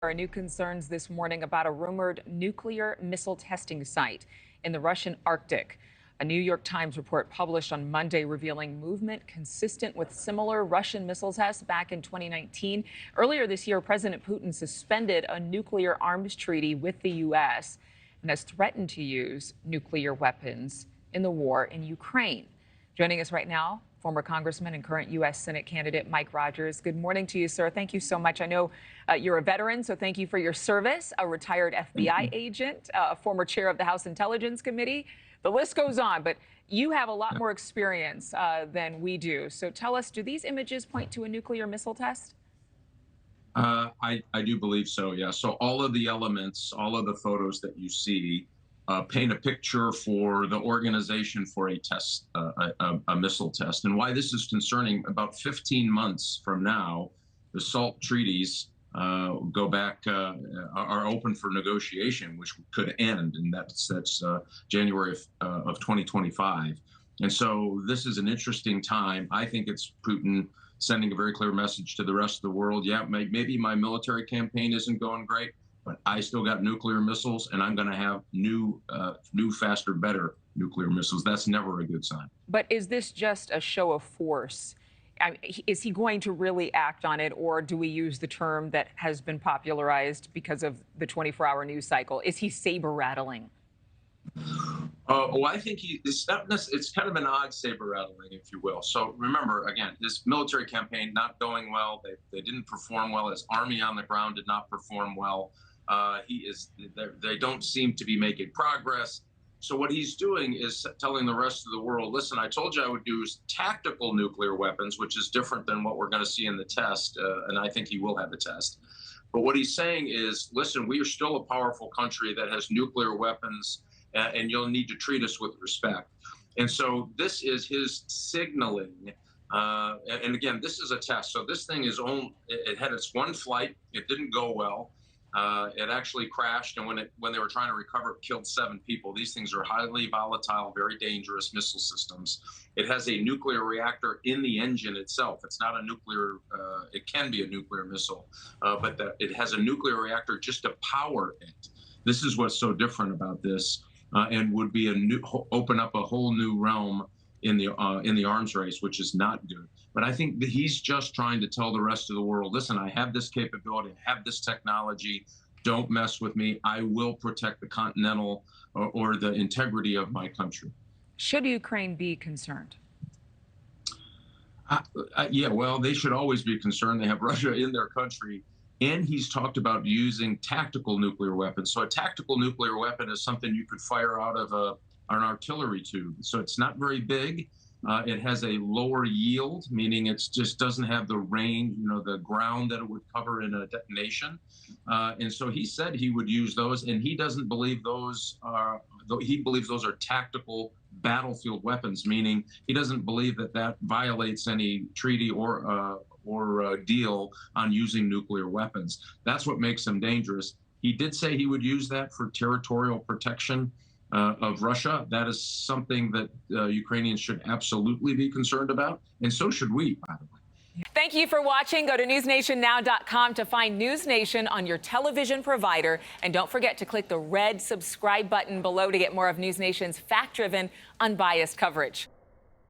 There are new concerns this morning about a rumored nuclear missile testing site in the Russian Arctic. A New York Times report published on Monday revealing movement consistent with similar Russian missile tests back in 2019. Earlier this year, President Putin suspended a nuclear arms treaty with the U.S. and has threatened to use nuclear weapons in the war in Ukraine. Joining us right now, former Congressman and current U.S. Senate candidate Mike Rodgers. Good morning to you, sir. Thank you so much. I know you're a veteran, so thank you for your service, a retired FBI agent, a former chair of the House Intelligence Committee. The list goes on, but you have a lot more experience than we do. So tell us, do these images point to a nuclear missile test? I do believe so, yeah. So all of the elements, all of the photos that you see paint a picture for the organization for a test, a missile test. And why this is concerning, about 15 months from now, the SALT treaties go back, are open for negotiation, which could end, and that's January of 2025. And so this is an interesting time. I think it's Putin sending a very clear message to the rest of the world. Yeah, maybe my military campaign isn't going great, but I still got nuclear missiles, and I'm going to have new, faster, better nuclear missiles. That's never a good sign. But is this just a show of force? Is he going to really act on it, or do we use the term that has been popularized because of the 24-hour news cycle? Is he saber rattling? I think it's kind of an odd saber rattling, if you will. So remember, again, his military campaign not going well. They didn't perform well. His army on the ground did not perform well. They don't seem to be making progress. So what he's doing is telling the rest of the world, listen, I told you I would use tactical nuclear weapons, which is different than what we're going to see in the test. And I think he will have a test. But what he's saying is, listen, we are still a powerful country that has nuclear weapons, and you'll need to treat us with respect. And so this is his signaling. And again, this is a test. So this thing it had its one flight. It didn't go well. It actually crashed, and when they were trying to recover, it killed 7 people. These things are highly volatile, very dangerous missile systems. It has a nuclear reactor in the engine itself. It's not a nuclear, it can be a nuclear missile, but it has a nuclear reactor just to power it. This is what's so different about this, and would be open up a whole new realm in the arms race, which is not good. But I think that he's just trying to tell the rest of the world, listen, I have this capability, I have this technology, don't mess with me. I will protect the continental or the integrity of my country. Should Ukraine be concerned? Yeah, well, they should always be concerned. They have Russia in their country. And he's talked about using tactical nuclear weapons. So a tactical nuclear weapon is something you could fire out of an artillery tube. So it's not very big. It has a lower yield, meaning it just doesn't have the range, the ground that it would cover in a detonation. And so he said he would use those, and he doesn't believe those are, he believes those are tactical battlefield weapons, meaning he doesn't believe that violates any treaty or deal on using nuclear weapons. That's what makes them dangerous. He did say he would use that for territorial protection of Russia. That is something that Ukrainians should absolutely be concerned about, and so should we, by the way. Thank you for watching. Go to newsnationnow.com to find NewsNation on your television provider. And don't forget to click the red subscribe button below to get more of NewsNation's fact-driven, unbiased coverage.